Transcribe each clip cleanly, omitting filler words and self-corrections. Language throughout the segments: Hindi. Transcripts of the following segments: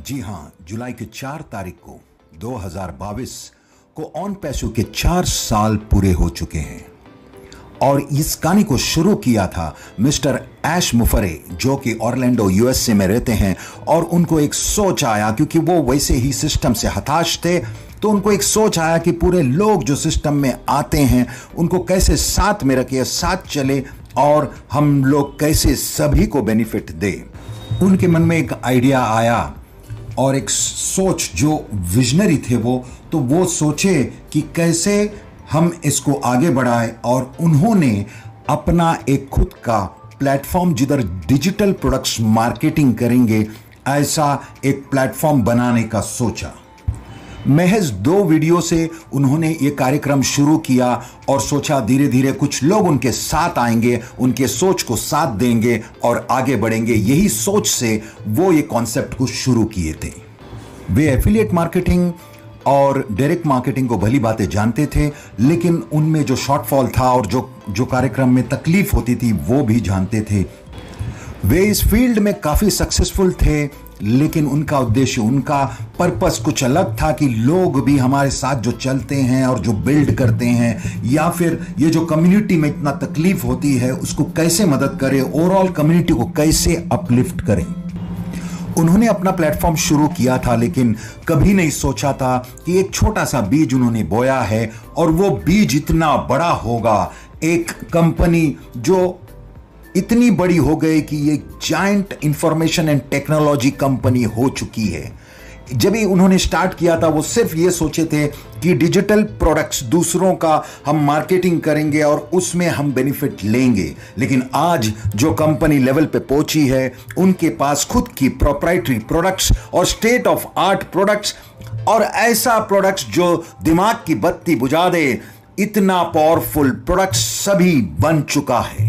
जी हाँ, जुलाई के 4 तारीख को 2022 को ऑन पैसो के 4 साल पूरे हो चुके हैं और इस कहानी को शुरू किया था मिस्टर ऐश मुफरे, जो कि ऑरलैंडो यूएसए में रहते हैं। और उनको एक सोच आया, क्योंकि वो वैसे ही सिस्टम से हताश थे, तो उनको एक सोच आया कि पूरे लोग जो सिस्टम में आते हैं उनको कैसे साथ में रखे, साथ चले और हम लोग कैसे सभी को बेनिफिट दे। उनके मन में एक आइडिया आया और एक सोच, जो विजनरी थे वो सोचे कि कैसे हम इसको आगे बढ़ाएं। और उन्होंने अपना एक खुद का प्लेटफॉर्म, जिधर डिजिटल प्रोडक्ट्स मार्केटिंग करेंगे, ऐसा एक प्लेटफॉर्म बनाने का सोचा। महज 2 वीडियो से उन्होंने ये कार्यक्रम शुरू किया और सोचा धीरे धीरे कुछ लोग उनके साथ आएंगे, उनके सोच को साथ देंगे और आगे बढ़ेंगे। यही सोच से वो ये कॉन्सेप्ट को शुरू किए थे। वे एफिलिएट मार्केटिंग और डायरेक्ट मार्केटिंग को भली बातें जानते थे, लेकिन उनमें जो शॉर्टफॉल था और जो कार्यक्रम में तकलीफ होती थी वो भी जानते थे। वे इस फील्ड में काफी सक्सेसफुल थे, लेकिन उनका उद्देश्य, उनका पर्पस कुछ अलग था कि लोग भी हमारे साथ जो चलते हैं और जो बिल्ड करते हैं, या फिर ये जो कम्युनिटी में इतना तकलीफ होती है उसको कैसे मदद करें, ओवरऑल कम्युनिटी को कैसे अपलिफ्ट करें। उन्होंने अपना प्लेटफॉर्म शुरू किया था, लेकिन कभी नहीं सोचा था कि एक छोटा सा बीज उन्होंने बोया है और वो बीज इतना बड़ा होगा, एक कंपनी जो इतनी बड़ी हो गई कि ये giant information and technology company हो चुकी है। जब भी उन्होंने स्टार्ट किया था वो सिर्फ ये सोचे थे कि डिजिटल प्रोडक्ट्स दूसरों का हम मार्केटिंग करेंगे और उसमें हम बेनिफिट लेंगे। लेकिन आज जो कंपनी लेवल पे पहुंची है, उनके पास खुद की प्रोप्राइटरी प्रोडक्ट्स और स्टेट ऑफ आर्ट प्रोडक्ट्स, और ऐसा प्रोडक्ट्स जो दिमाग की बत्ती बुझा दे, इतना पावरफुल प्रोडक्ट्स सभी बन चुका है।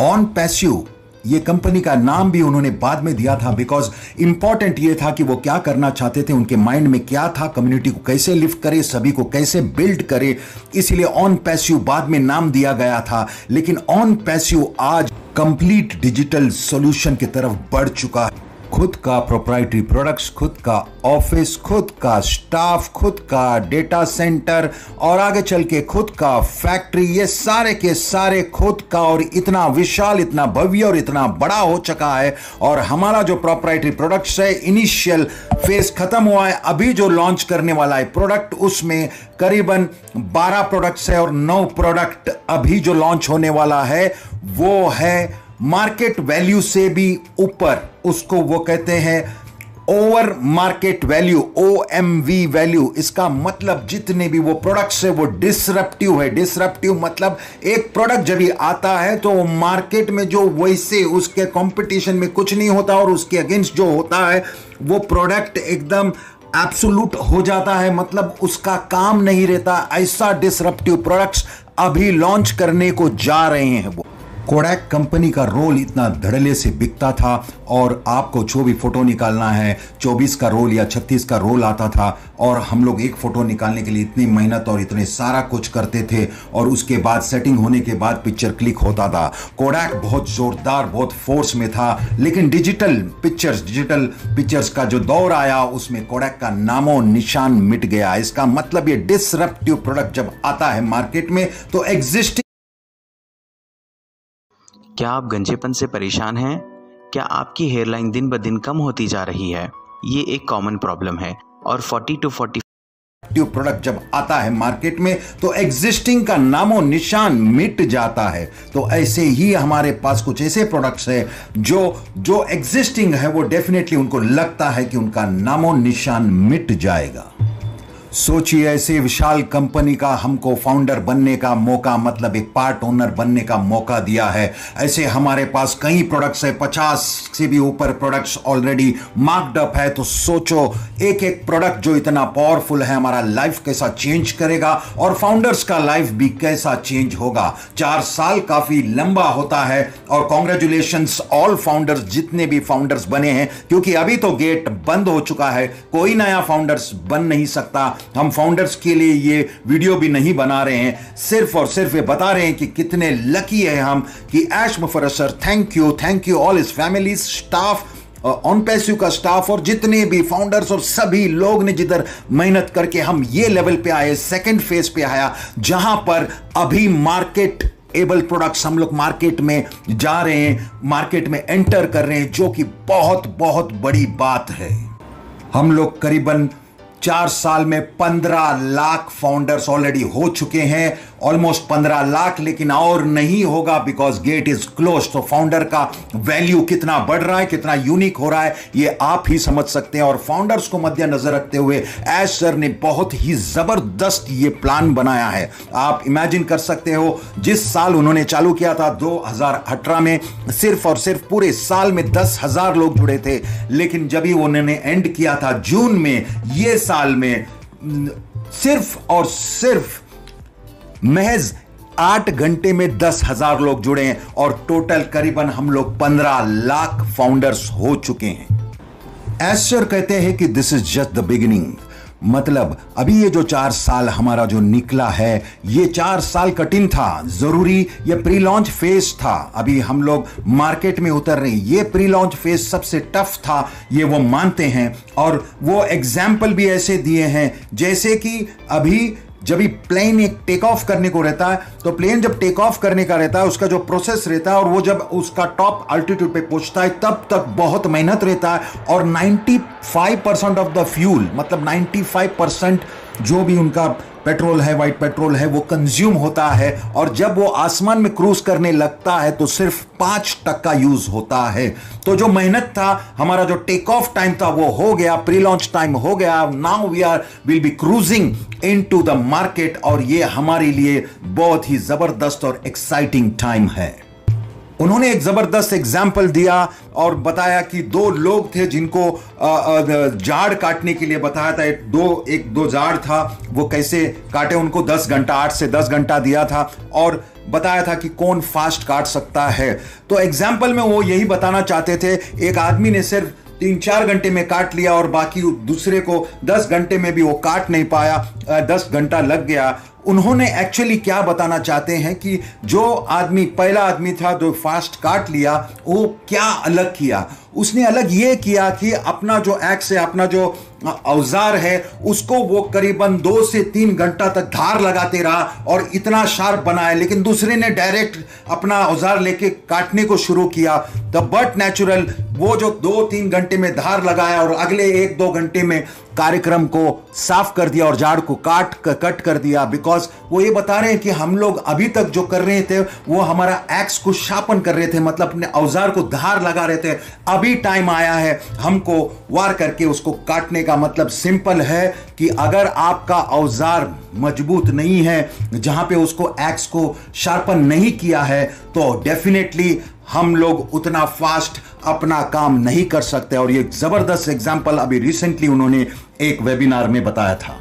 ऑन पैसो ये कंपनी का नाम भी उन्होंने बाद में दिया था, बिकॉज इंपॉर्टेंट ये था कि वो क्या करना चाहते थे, उनके माइंड में क्या था, कम्युनिटी को कैसे लिफ्ट करे, सभी को कैसे बिल्ड करे, इसलिए ऑन पैसो बाद में नाम दिया गया था। लेकिन ऑन पैसो आज कंप्लीट डिजिटल सॉल्यूशन की तरफ बढ़ चुका है। खुद का प्रोप्राइटरी प्रोडक्ट्स, खुद का ऑफिस, खुद का स्टाफ, खुद का डेटा सेंटर और आगे चल के खुद का फैक्ट्री, ये सारे के सारे खुद का, और इतना विशाल, इतना भव्य और इतना बड़ा हो चुका है। और हमारा जो प्रोप्राइटरी प्रोडक्ट्स है, इनिशियल फेज खत्म हुआ है, अभी जो लॉन्च करने वाला है प्रोडक्ट, उसमें करीबन 12 प्रोडक्ट्स है और 9 प्रोडक्ट अभी जो लॉन्च होने वाला है वो है मार्केट वैल्यू से भी ऊपर। उसको वो कहते हैं over market value, OMV value. इसका मतलब जितने भी वो प्रोडक्ट्स है वो डिसरप्टिव है। डिसरप्टिव मतलब एक प्रोडक्ट जब भी आता है तो मार्केट में जो वैसे उसके कंपटीशन में कुछ नहीं होता और उसके अगेंस्ट जो होता है वो प्रोडक्ट एकदम एब्सोल्यूट हो जाता है, मतलब उसका काम नहीं रहता। ऐसा डिसरप्टिव प्रोडक्ट्स अभी लॉन्च करने को जा रहे हैं वो। कोडैक कंपनी का रोल इतना धड़ल्ले से बिकता था और आपको जो भी फोटो निकालना है 24 का रोल या 36 का रोल आता था, और हम लोग एक फोटो निकालने के लिए इतनी मेहनत और इतने सारा कुछ करते थे, और उसके बाद सेटिंग होने के बाद पिक्चर क्लिक होता था। कोडैक बहुत जोरदार, बहुत फोर्स में था। लेकिन डिजिटल पिक्चर्स का जो दौर आया उसमें कोडैक का नामो निशान मिट गया। इसका मतलब ये डिसरप्टिव प्रोडक्ट जब आता है मार्केट में तो एग्जिस्टिंग। क्या आप गंजेपन से परेशान हैं? क्या आपकी हेयरलाइन दिन ब दिन कम होती जा रही है? ये एक कॉमन प्रॉब्लम है और 40 to 45 प्रोडक्ट जब आता है मार्केट में तो एग्जिस्टिंग का नामो निशान मिट जाता है। तो ऐसे ही हमारे पास कुछ ऐसे प्रोडक्ट्स है जो एग्जिस्टिंग है, वो डेफिनेटली उनको लगता है कि उनका नामो निशान मिट जाएगा। सोचिए, ऐसे विशाल कंपनी का हमको फाउंडर बनने का मौका, मतलब एक पार्ट ओनर बनने का मौका दिया है। ऐसे हमारे पास कई प्रोडक्ट्स है, 50 से भी ऊपर प्रोडक्ट्स ऑलरेडी मार्क्ड अप है। तो सोचो, एक एक प्रोडक्ट जो इतना पावरफुल है हमारा लाइफ कैसा चेंज करेगा और फाउंडर्स का लाइफ भी कैसा चेंज होगा। 4 साल काफी लंबा होता है और कॉन्ग्रेचुलेशंस ऑल फाउंडर्स, जितने भी फाउंडर्स बने हैं, क्योंकि अभी तो गेट बंद हो चुका है, कोई नया फाउंडर्स बन नहीं सकता। हम फाउंडर्स के लिए ये वीडियो भी नहीं बना रहे हैं, सिर्फ और सिर्फ ये बता रहे हैं कि कितने लकी है हम कि ऐश मुफर्रर sir, thank you all his family, staff on passive का स्टाफ और जितने भी फाउंडर्स और सभी लोग ने जिधर मेहनत करके हम ये लेवल पे आए, सेकंड फेज पे आया, जहां पर अभी मार्केट एबल प्रोडक्ट्स हम लोग मार्केट में जा रहे हैं, मार्केट में एंटर कर रहे हैं, जो कि बहुत बहुत बड़ी बात है। हम लोग करीबन 4 साल में 15 लाख फाउंडर्स ऑलरेडी हो चुके हैं, ऑलमोस्ट 15 लाख, लेकिन और नहीं होगा बिकॉज गेट इज क्लोज। तो फाउंडर का वैल्यू कितना बढ़ रहा है, कितना यूनिक हो रहा है, ये आप ही समझ सकते हैं। और फाउंडर्स को मद्देनजर रखते हुए ऐश सर ने बहुत ही जबरदस्त ये प्लान बनाया है। आप इमेजिन कर सकते हो, जिस साल उन्होंने चालू किया था 2018 में, सिर्फ और सिर्फ पूरे साल में 10,000 लोग जुड़े थे, लेकिन जब ही उन्होंने एंड किया था जून में, ये साल में सिर्फ और सिर्फ महज 8 घंटे में 10,000 लोग जुड़े हैं और टोटल करीबन हम लोग 15 लाख फाउंडर्स हो चुके हैं। एस्टर कहते हैं कि this is just the beginning, मतलब अभी ये जो 4 साल हमारा जो निकला है, ये 4 साल कठिन था, जरूरी ये प्री लॉन्च फेज था। अभी हम लोग मार्केट में उतर रहे हैं, ये प्री लॉन्च फेज सबसे टफ था, ये वो मानते हैं। और वो एग्जाम्पल भी ऐसे दिए हैं जैसे कि अभी जब भी प्लेन एक टेक ऑफ करने को रहता है, तो प्लेन जब टेक ऑफ करने का रहता है, उसका जो प्रोसेस रहता है, और वो जब उसका टॉप अल्टीट्यूड पे पहुंचता है तब तक बहुत मेहनत रहता है, और 95% ऑफ द फ्यूल, मतलब 95% जो भी उनका पेट्रोल है, वाइट पेट्रोल है, वो कंज्यूम होता है। और जब वो आसमान में क्रूज करने लगता है तो सिर्फ 5% यूज होता है। तो जो मेहनत था, हमारा जो टेक ऑफ टाइम था, वो हो गया, प्री लॉन्च टाइम हो गया। Now will be cruising into the market, और ये हमारे लिए बहुत ही जबरदस्त और एक्साइटिंग टाइम है। उन्होंने एक जबरदस्त एग्जाम्पल दिया और बताया कि 2 लोग थे जिनको झाड़ काटने के लिए बताया था। एक दो झाड़ था, वो कैसे काटे, उनको 10 घंटा, 8 से 10 घंटा दिया था और बताया था कि कौन फास्ट काट सकता है। तो एग्जाम्पल में वो यही बताना चाहते थे, एक आदमी ने सिर्फ 3-4 घंटे में काट लिया और बाकी दूसरे को 10 घंटे में भी वो काट नहीं पाया, 10 घंटा लग गया। उन्होंने एक्चुअली क्या बताना चाहते हैं कि जो आदमी, पहला आदमी था जो फास्ट काट लिया, वो क्या अलग किया, उसने अलग ये किया कि अपना जो एक्स है, अपना जो औजार है, उसको वो करीबन 2 से 3 घंटा तक धार लगाते रहा और इतना शार्प बनाया। लेकिन दूसरे ने डायरेक्ट अपना औजार लेके काटने को शुरू किया। द बट नेचुरल, वो जो 2-3 घंटे में धार लगाया और अगले 1-2 घंटे में कार्यक्रम को साफ कर दिया और झाड़ को कट कर दिया। बिकॉज वो ये बता रहे हैं कि हम लोग अभी तक जो कर रहे थे वो हमारा एक्स को शार्पन कर रहे थे, मतलब अपने औजार को धार लगा रहे थे। अभी टाइम आया है हमको वार करके उसको काटने का। मतलब सिंपल है कि अगर आपका औजार मजबूत नहीं है, जहां पे उसको एक्स को शार्पन नहीं किया है, तो डेफिनेटली हम लोग उतना फास्ट अपना काम नहीं कर सकते। और ये जबरदस्त एग्जाम्पल अभी रिसेंटली उन्होंने एक वेबिनार में बताया था।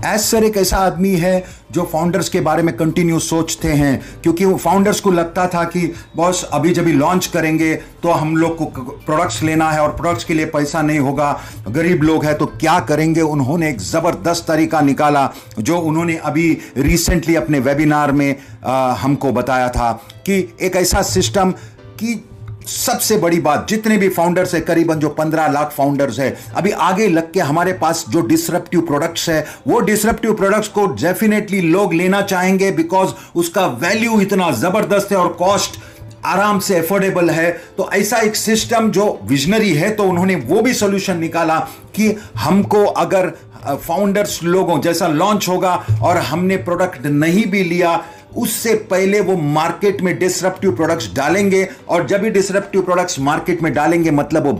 एस सर एक ऐसा आदमी है जो फाउंडर्स के बारे में कंटिन्यू सोचते हैं, क्योंकि वो फाउंडर्स को लगता था कि बॉस अभी जब भी लॉन्च करेंगे तो हम लोग को प्रोडक्ट्स लेना है और प्रोडक्ट्स के लिए पैसा नहीं होगा, गरीब लोग हैं तो क्या करेंगे। उन्होंने एक ज़बरदस्त तरीका निकाला जो उन्होंने अभी रिसेंटली अपने वेबिनार में हमको बताया था कि एक ऐसा सिस्टम कि सबसे बड़ी बात, जितने भी फाउंडर्स है, करीबन जो 15 लाख फाउंडर्स है, अभी आगे लग के हमारे पास जो डिसरप्टिव प्रोडक्ट्स है, वो डिसरप्टिव प्रोडक्ट्स को डेफिनेटली लोग लेना चाहेंगे बिकॉज उसका वैल्यू इतना जबरदस्त है और कॉस्ट आराम से अफोर्डेबल है। तो ऐसा एक सिस्टम जो विजनरी है, तो उन्होंने वो भी सॉल्यूशन निकाला कि हमको अगर फाउंडर्स लोगों जैसा लॉन्च होगा और हमने प्रोडक्ट नहीं भी लिया, उससे पहले वो मार्केट में डिसरप्टिव प्रोडक्ट्स डालेंगे, और जब भी डिसरप्टिव प्रोडक्ट्स मार्केट में डालेंगे मतलब वो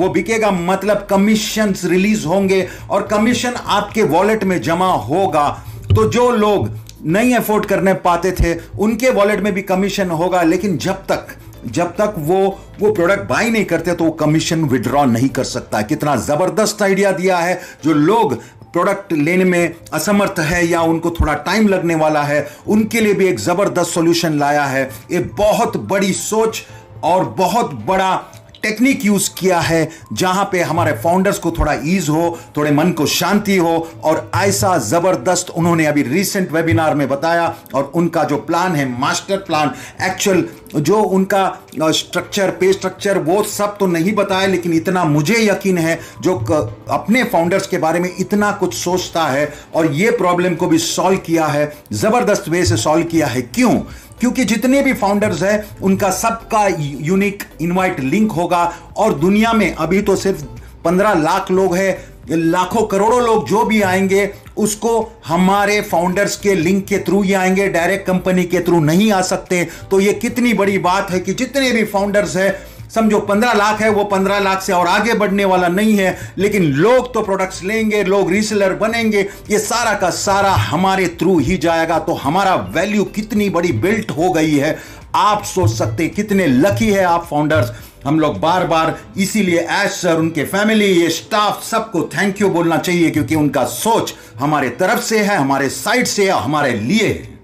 बिकेगा मतलब कमीशंस रिलीज होंगे और कमीशन आपके वॉलेट में जमा होगा। तो जो लोग नहीं अफोर्ड करने पाते थे उनके वॉलेट में भी कमीशन होगा, लेकिन जब तक वो प्रोडक्ट बाय नहीं करते तो वो कमीशन विड्रॉ नहीं कर सकता। कितना जबरदस्त आइडिया दिया है। जो लोग प्रोडक्ट लेने में असमर्थ है या उनको थोड़ा टाइम लगने वाला है, उनके लिए भी एक जबरदस्त सॉल्यूशन लाया है। ये बहुत बड़ी सोच और बहुत बड़ा टेक्निक यूज किया है जहां पे हमारे फाउंडर्स को थोड़ा ईज हो, थोड़े मन को शांति हो, और ऐसा जबरदस्त उन्होंने अभी रिसेंट वेबिनार में बताया। और उनका जो प्लान है, मास्टर प्लान, एक्चुअल जो उनका स्ट्रक्चर, पे स्ट्रक्चर, वो सब तो नहीं बताया, लेकिन इतना मुझे यकीन है जो अपने फाउंडर्स के बारे में इतना कुछ सोचता है और ये प्रॉब्लम को भी सॉल्व किया है, जबरदस्त वे से सॉल्व किया है। क्यों? क्योंकि जितने भी फाउंडर्स हैं उनका सबका यूनिक इनवाइट लिंक होगा, और दुनिया में अभी तो सिर्फ 15 लाख लोग हैं, लाखों करोड़ों लोग जो भी आएंगे उसको हमारे फाउंडर्स के लिंक के थ्रू ही आएंगे, डायरेक्ट कंपनी के थ्रू नहीं आ सकते। तो ये कितनी बड़ी बात है कि जितने भी फाउंडर्स हैं, समझो 15 लाख है, वो 15 लाख से और आगे बढ़ने वाला नहीं है, लेकिन लोग तो प्रोडक्ट्स लेंगे, लोग रीसेलर बनेंगे, ये सारा का सारा हमारे थ्रू ही जाएगा। तो हमारा वैल्यू कितनी बड़ी बिल्ट हो गई है, आप सोच सकते कितने लकी है आप फाउंडर्स। हम लोग बार बार इसीलिए ऐश सर, उनके फैमिली, ये स्टाफ, सबको थैंक यू बोलना चाहिए, क्योंकि उनका सोच हमारे तरफ से है, हमारे साइड से है, हमारे लिए है।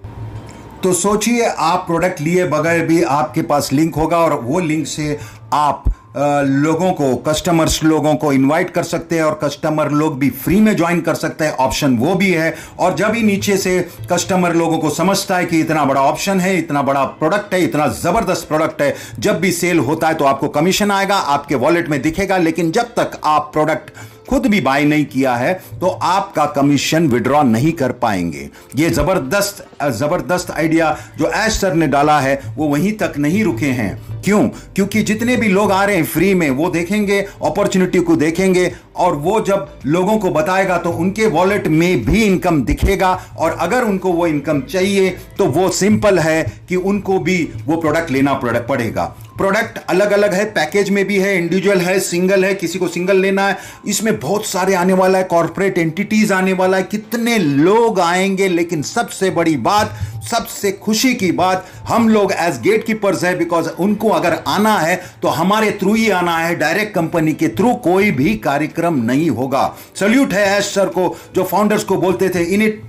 तो सोचिए, आप प्रोडक्ट लिए बगैर भी आपके पास लिंक होगा, और वो लिंक से आप लोगों को, कस्टमर्स लोगों को इनवाइट कर सकते हैं, और कस्टमर लोग भी फ्री में ज्वाइन कर सकते हैं, ऑप्शन वो भी है। और जब ही नीचे से कस्टमर लोगों को समझता है कि इतना बड़ा ऑप्शन है, इतना बड़ा प्रोडक्ट है, इतना जबरदस्त प्रोडक्ट है, जब भी सेल होता है तो आपको कमीशन आएगा, आपके वॉलेट में दिखेगा। लेकिन जब तक आप प्रोडक्ट खुद भी बाय नहीं किया है तो आपका कमीशन विड्रॉ नहीं कर पाएंगे। ये जबरदस्त आइडिया जो ऐश सर ने डाला है वो वहीं तक नहीं रुके हैं। क्यों? क्योंकि जितने भी लोग आ रहे हैं फ्री में, वो देखेंगे, अपॉर्चुनिटी को देखेंगे, और वो जब लोगों को बताएगा तो उनके वॉलेट में भी इनकम दिखेगा। और अगर उनको वो इनकम चाहिए तो वो सिंपल है कि उनको भी वो प्रोडक्ट लेना पड़ेगा। प्रोडक्ट अलग अलग है, पैकेज में भी है, इंडिविजुअल है, सिंगल है, किसी को सिंगल लेना है, इसमें बहुत सारे आने वाला है, कॉर्पोरेट एंटिटीज आने वाला है, कितने लोग आएंगे। लेकिन सबसे बड़ी बात, सबसे खुशी की बात, हम लोग एज गेट कीपर्स है, बिकॉज उनको अगर आना है तो हमारे थ्रू ही आना है, डायरेक्ट कंपनी के थ्रू कोई भी कार्यक्रम नहीं होगा। सल्यूट है ऐश सर को, जो फाउंडर्स को बोलते थे in it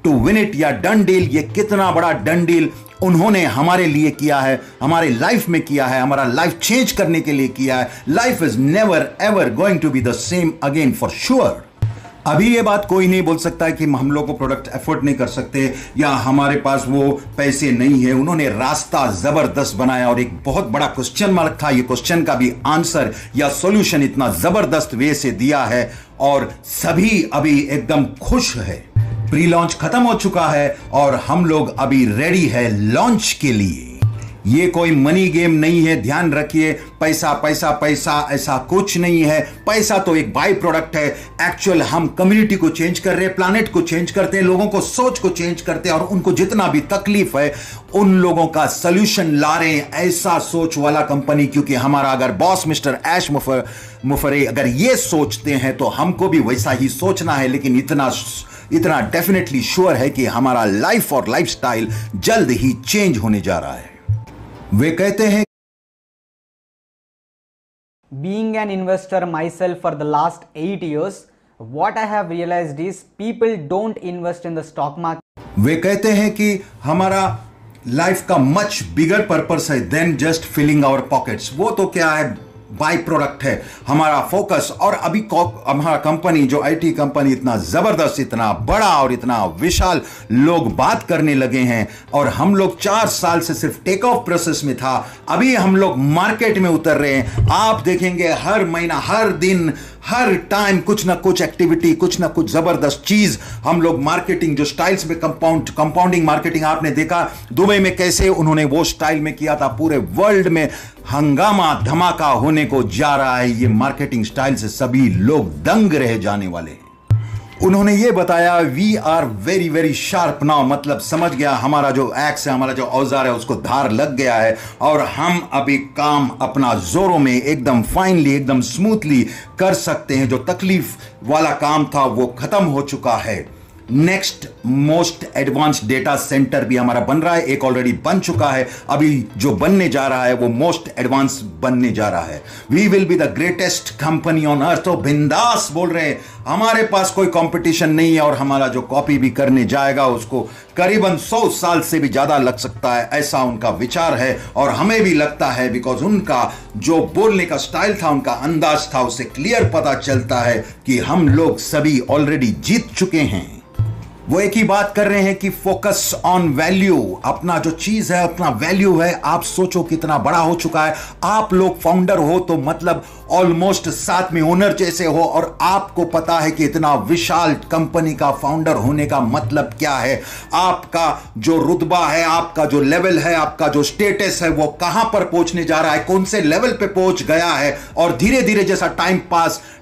to win it या डन डील। ये कितना बड़ा डन डील उन्होंने हमारे लिए किया है, हमारे लाइफ में किया है, हमारा लाइफ चेंज करने के लिए किया है। Life is never ever going to be the same again, for sure. अभी ये बात कोई नहीं बोल सकता है कि हम लोग को प्रोडक्ट एफोर्ड नहीं कर सकते या हमारे पास वो पैसे नहीं है। उन्होंने रास्ता जबरदस्त बनाया, और एक बहुत बड़ा क्वेश्चन मार्क था, ये क्वेश्चन का भी आंसर या सॉल्यूशन इतना जबरदस्त वे से दिया है, और सभी अभी एकदम खुश है। प्री लॉन्च खत्म हो चुका है और हम लोग अभी रेडी है लॉन्च के लिए। ये कोई मनी गेम नहीं है, ध्यान रखिए। पैसा पैसा पैसा ऐसा कुछ नहीं है। पैसा तो एक बाई प्रोडक्ट है। एक्चुअल हम कम्युनिटी को चेंज कर रहे हैं, प्लानेट को चेंज करते हैं, लोगों को सोच को चेंज करते हैं, और उनको जितना भी तकलीफ है उन लोगों का सोल्यूशन ला रहे हैं। ऐसा सोच वाला कंपनी, क्योंकि हमारा अगर बॉस मिस्टर ऐश मुफरे अगर ये सोचते हैं तो हमको भी वैसा ही सोचना है। लेकिन इतना डेफिनेटली श्योर है कि हमारा लाइफ और लाइफस्टाइल जल्द ही चेंज होने जा रहा है। वे कहते हैं, Being an investor myself for the last 8 years, what I have realized is people don't invest in the stock market. वे कहते हैं कि हमारा लाइफ का मच बिगर पर्पस है than just filling our pockets. वो तो क्या है, बाई प्रोडक्ट है हमारा फोकस। और अभी हमारा कंपनी जो आईटी कंपनी इतना जबरदस्त, इतना बड़ा और इतना विशाल, लोग बात करने लगे हैं, और हम लोग 4 साल से सिर्फ टेक ऑफ प्रोसेस में था। अभी हम लोग मार्केट में उतर रहे हैं। आप देखेंगे हर महीना, हर दिन, हर टाइम कुछ ना कुछ एक्टिविटी, कुछ ना कुछ जबरदस्त चीज हम लोग मार्केटिंग, जो स्टाइल्स में कंपाउंडिंग मार्केटिंग, आपने देखा दुबई में कैसे उन्होंने वो स्टाइल में किया था। पूरे वर्ल्ड में हंगामा धमाका होने को जा रहा है। ये मार्केटिंग स्टाइल से सभी लोग दंग रह जाने वाले हैं। उन्होंने ये बताया, we are very very sharp now, मतलब समझ गया हमारा जो एक्स है, हमारा जो औजार है, उसको धार लग गया है, और हम अभी काम अपना जोरों में एकदम फाइनली, एकदम स्मूथली कर सकते हैं। जो तकलीफ वाला काम था वो खत्म हो चुका है। Next most advanced data centre भी हमारा बन रहा है। एक ऑलरेडी बन चुका है, अभी जो बनने जा रहा है वो मोस्ट एडवांस बनने जा रहा है। We will be the greatest company on earth. तो बिंदास बोल रहे हैं, हमारे पास कोई कंपटीशन नहीं है और हमारा जो कॉपी भी करने जाएगा उसको करीबन 100 साल से भी ज्यादा लग सकता है, ऐसा उनका विचार है। और हमें भी लगता है, बिकॉज उनका जो बोलने का स्टाइल था, उनका अंदाज था, उससे क्लियर पता चलता है कि हम लोग सभी ऑलरेडी जीत चुके हैं। वो एक ही बात कर रहे हैं कि फोकस ऑन वैल्यू। अपना जो चीज है, अपना वैल्यू है, आप सोचो कितना बड़ा हो चुका है। आप लोग फाउंडर हो तो मतलब ऑलमोस्ट साथ में ओनर जैसे हो, और आपको पता है कि इतना विशाल कंपनी का फाउंडर होने का मतलब क्या है। आपका जो रुतबा है, आपका जो लेवल है, आपका जो स्टेटस है, वो कहां पर पहुंचने जा रहा है, कौन से लेवल पे पहुंच गया है। और धीरे धीरे जैसा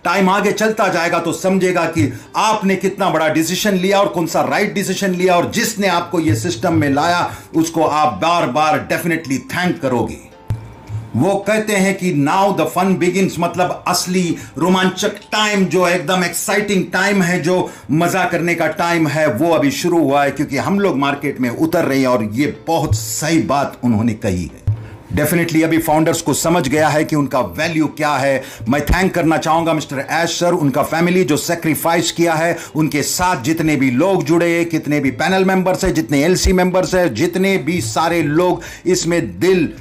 टाइम आगे चलता जाएगा तो समझेगा कि आपने कितना बड़ा डिसीजन लिया और कौन सा राइट डिसीजन लिया, और जिसने आपको यह सिस्टम में लाया उसको आप बार बार डेफिनेटली थैंक करोगे। वो कहते हैं कि नाउ द फन बिगिंस, मतलब असली रोमांचक टाइम, जो एकदम एक्साइटिंग टाइम है, जो मजा करने का टाइम है, वो अभी शुरू हुआ है, क्योंकि हम लोग मार्केट में उतर रहे हैं। और ये बहुत सही बात उन्होंने कही है। डेफिनेटली अभी फाउंडर्स को समझ गया है कि उनका वैल्यू क्या है। मैं थैंक करना चाहूंगा मिस्टर ऐश सर, उनका फैमिली जो सेक्रीफाइस किया है, उनके साथ जितने भी लोग जुड़े, कितने भी पैनल मेंबर्स हैं, जितने एलसी मेंबर्स हैं, जितने भी सारे लोग इसमें दिल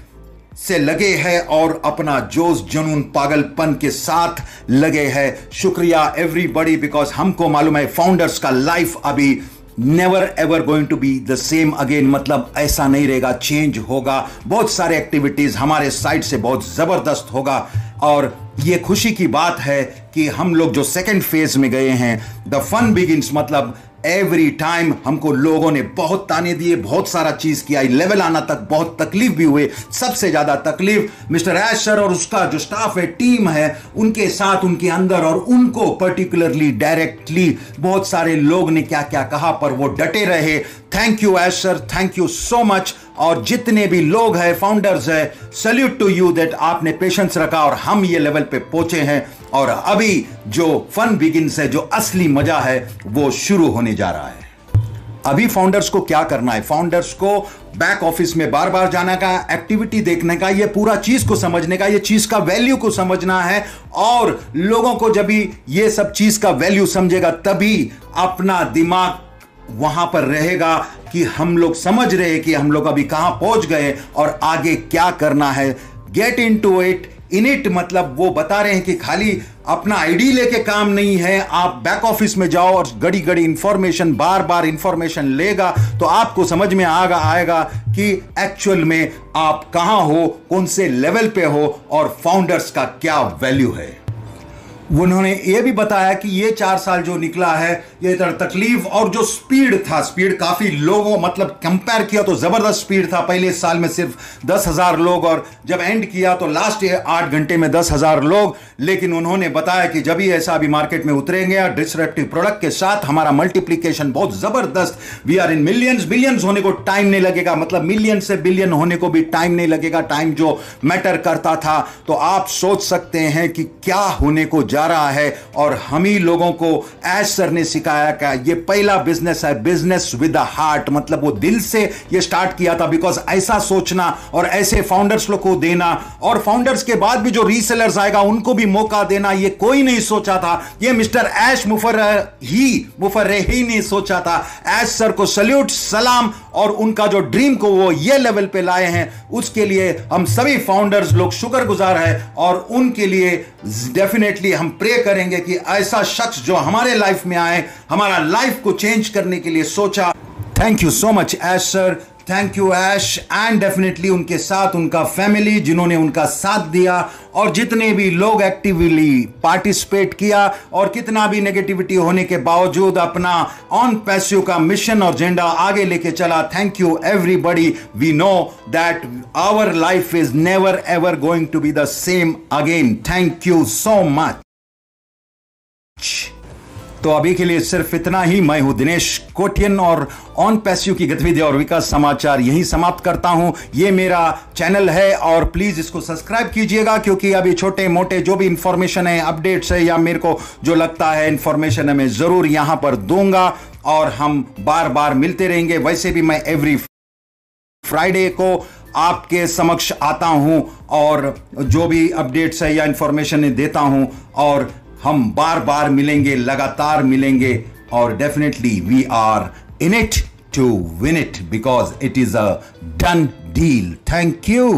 से लगे हैं और अपना जोश जुनून पागलपन के साथ लगे हैं। शुक्रिया एवरीबॉडी, बिकॉज हमको मालूम है फाउंडर्स का लाइफ अभी never ever going to be the same again, मतलब ऐसा नहीं रहेगा, चेंज होगा। बहुत सारे एक्टिविटीज हमारे साइड से बहुत जबरदस्त होगा। और ये खुशी की बात है कि हम लोग जो सेकंड फेज में गए हैं, द फन बिगिंस, मतलब एवरी टाइम हमको लोगों ने बहुत ताने दिए, बहुत सारा चीज किया, लेवल आना तक बहुत तकलीफ भी हुए। सबसे ज्यादा तकलीफ मिस्टर ऐश सर और उसका जो स्टाफ है, टीम है, उनके साथ, उनके अंदर, और उनको पर्टिकुलरली डायरेक्टली बहुत सारे लोग ने क्या क्या कहा, पर वो डटे रहे। Thank you Ash sir, thank you so much. और जितने भी लोग हैं, फाउंडर्स है, सल्यूट टू यू दैट आपने पेशेंस रखा और हम ये लेवल पे पहुंचे हैं। और अभी जो फन बिगिंस है, जो असली मजा है, वो शुरू होने जा रहा है। अभी फाउंडर्स को क्या करना है? फाउंडर्स को बैक ऑफिस में बार बार जाने का, एक्टिविटी देखने का, ये पूरा चीज को समझने का, ये चीज का वैल्यू को समझना है। और लोगों को जब भी ये सब चीज का वैल्यू समझेगा, तभी अपना दिमाग वहां पर रहेगा कि हम लोग समझ रहे हैं कि हम लोग अभी कहां पहुंच गए और आगे क्या करना है। Get into it, in it, मतलब वो बता रहे हैं कि खाली अपना आईडी लेके काम नहीं है। आप बैक ऑफिस में जाओ और घड़ी घड़ी इंफॉर्मेशन, बार बार इंफॉर्मेशन लेगा तो आपको समझ में आएगा कि एक्चुअल में आप कहां हो, कौन से लेवल पे हो और फाउंडर्स का क्या वैल्यू है। उन्होंने ये भी बताया कि ये 4 साल जो निकला है, ये तकलीफ और जो स्पीड था, स्पीड काफी लोगों, मतलब कंपेयर किया तो जबरदस्त स्पीड था। पहले साल में सिर्फ 10,000 लोग, और जब एंड किया तो लास्ट 8 घंटे में 10,000 लोग। लेकिन उन्होंने बताया कि जब ही ऐसा अभी मार्केट में उतरेंगे डिसरप्टिव प्रोडक्ट के साथ, हमारा मल्टीप्लीकेशन बहुत जबरदस्त, we are in millions, billions होने को टाइम नहीं लगेगा, मतलब मिलियन से बिलियन होने को भी टाइम नहीं लगेगा। टाइम जो मैटर करता था, तो आप सोच सकते हैं कि क्या होने को जा रहा है। और हम ही लोगों को ऐश सर ने सिखाया कि ये पहला बिजनेस है, बिजनेस विद द हार्ट, मतलब वो दिल से ये स्टार्ट किया था। बिकॉज ऐसा सोचना और ऐसे फाउंडर्स लोग को देना, और फाउंडर्स के बाद भी जो रीसेलर्स आएगा उनको भी मौका देना, ये कोई नहीं सोचा था। ये मिस्टर ऐश मुफर्रह ही नहीं सोचा था। ऐश सर को सल्यूट, सलाम, और उनका जो ड्रीम को वो ये लेवल पे लाए हैं, उसके लिए हम सभी फाउंडर्स लोग शुक्रगुजार हैं। और उनके लिए डेफिनेटली हम प्रे करेंगे कि ऐसा शख्स जो हमारे लाइफ में आए, हमारा लाइफ को चेंज करने के लिए सोचा। Thank you so much Ash sir, thank you Ash, and definitely उनके साथ उनका फैमिली जिन्होंने उनका साथ दिया, और जितने भी लोग एक्टिवली पार्टिसिपेट किया, और कितना भी नेगेटिविटी होने के बावजूद अपना ऑन पैसिव का मिशन और एजेंडा आगे लेके चला। Thank you everybody. We know that our life is never ever going to be the same again. Thank you so much. तो अभी के लिए सिर्फ इतना ही। मैं हूं दिनेश कोटियन, और ऑन पैसिव की गतिविधि और विकास समाचार यहीं समाप्त करता हूं। ये मेरा चैनल है और प्लीज इसको सब्सक्राइब कीजिएगा, क्योंकि अभी छोटे मोटे जो भी इंफॉर्मेशन है, अपडेट्स है, या मेरे को जो लगता है इंफॉर्मेशन है, मैं जरूर यहां पर दूंगा। और हम बार बार मिलते रहेंगे। वैसे भी मैं एवरी फ्राइडे को आपके समक्ष आता हूं और जो भी अपडेट्स है या इंफॉर्मेशन देता हूं, और हम बार बार मिलेंगे, लगातार मिलेंगे, और definitely we are in it to win it because it is a done deal. Thank you.